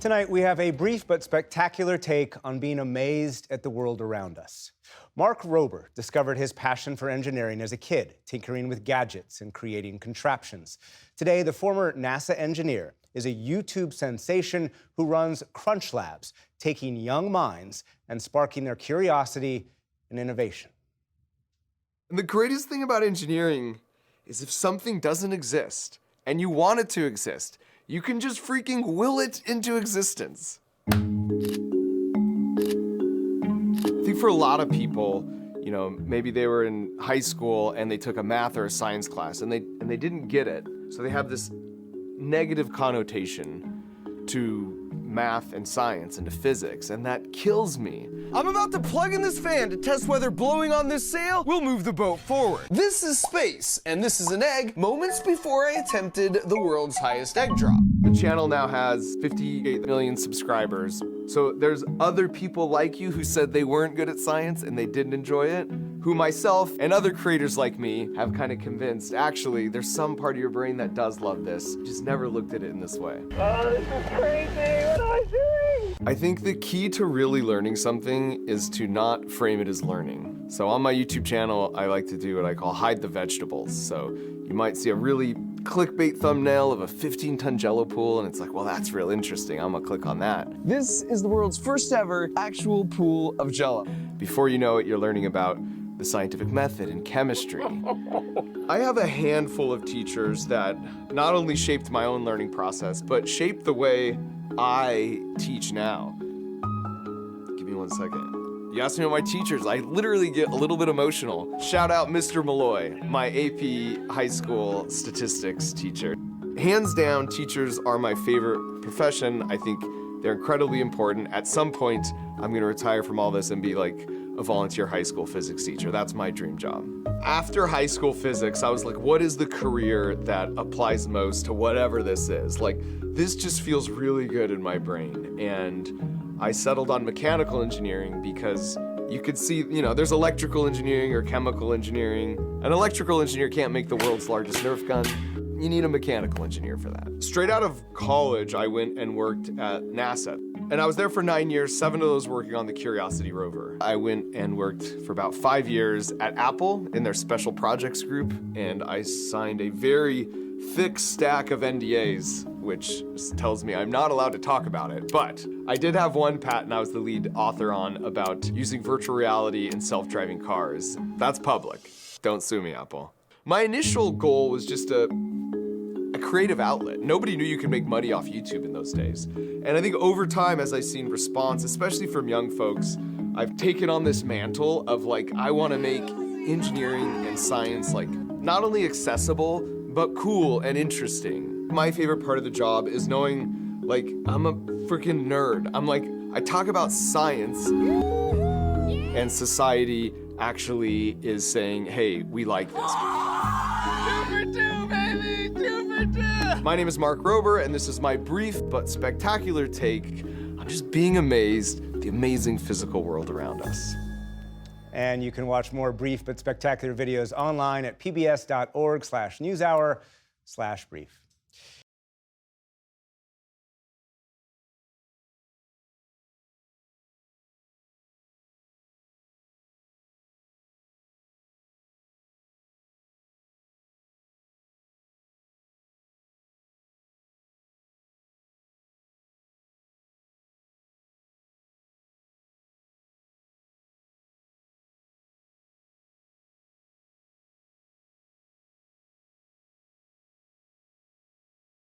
Tonight, we have a brief but spectacular take on being amazed at the world around us. Mark Rober discovered his passion for engineering as a kid, tinkering with gadgets and creating contraptions. Today, the former NASA engineer is a YouTube sensation who runs Crunch Labs, taking young minds and sparking their curiosity and innovation. And the greatest thing about engineering is if something doesn't exist and you want it to exist, you can just freaking will it into existence. I think for a lot of people, you know, maybe they were in high school and they took a math or a science class and they didn't get it. So they have this negative connotation to math and science and to physics, and that kills me. I'm about to plug in this fan to test whether blowing on this sail will move the boat forward. This is space, and this is an egg, moments before I attempted the world's highest egg drop. The channel now has 58 million subscribers, so there's other people like you who said they weren't good at science and they didn't enjoy it, who myself and other creators like me have kind of convinced, actually, there's some part of your brain that does love this, just never looked at it in this way. Oh, this is crazy, what am I doing? I think the key to really learning something is to not frame it as learning. So on my YouTube channel, I like to do what I call hide the vegetables. So you might see a really clickbait thumbnail of a 15-ton Jello pool, and it's like, well, that's real interesting, I'm gonna click on that. This is the world's first ever actual pool of Jello. Before you know it, you're learning about the scientific method and chemistry. I have a handful of teachers that not only shaped my own learning process, but shaped the way I teach now. Give me 1 second. You asked me about my teachers, I literally get a little bit emotional. Shout out Mr. Malloy, my AP high school statistics teacher. Hands down, teachers are my favorite profession. I think they're incredibly important. At some point, I'm gonna retire from all this and be like a volunteer high school physics teacher. That's my dream job. After high school physics, I was like, what is the career that applies most to whatever this is? Like, this just feels really good in my brain. And I settled on mechanical engineering because you could see, you know, there's electrical engineering or chemical engineering. An electrical engineer can't make the world's largest Nerf gun. You need a mechanical engineer for that. Straight out of college, I went and worked at NASA. And I was there for 9 years, 7 of those working on the Curiosity rover. I went and worked for about 5 years at Apple in their special projects group, and I signed a very thick stack of NDAs, which tells me I'm not allowed to talk about it. But I did have one patent I was the lead author on about using virtual reality in self-driving cars. That's public. Don't sue me, Apple. My initial goal was just a creative outlet. Nobody knew you could make money off YouTube in those days. And I think over time, as I've seen response, especially from young folks, I've taken on this mantle of like, I want to make engineering and science like not only accessible, but cool and interesting. My favorite part of the job is knowing like, I'm a freaking nerd. I'm like, I talk about science and society actually is saying, hey, we like this. 2 for 2, baby, 2 for 2. My name is Mark Rober, and this is my brief but spectacular take on just being amazed at the amazing physical world around us. And you can watch more brief but spectacular videos online at pbs.org/newshour/brief.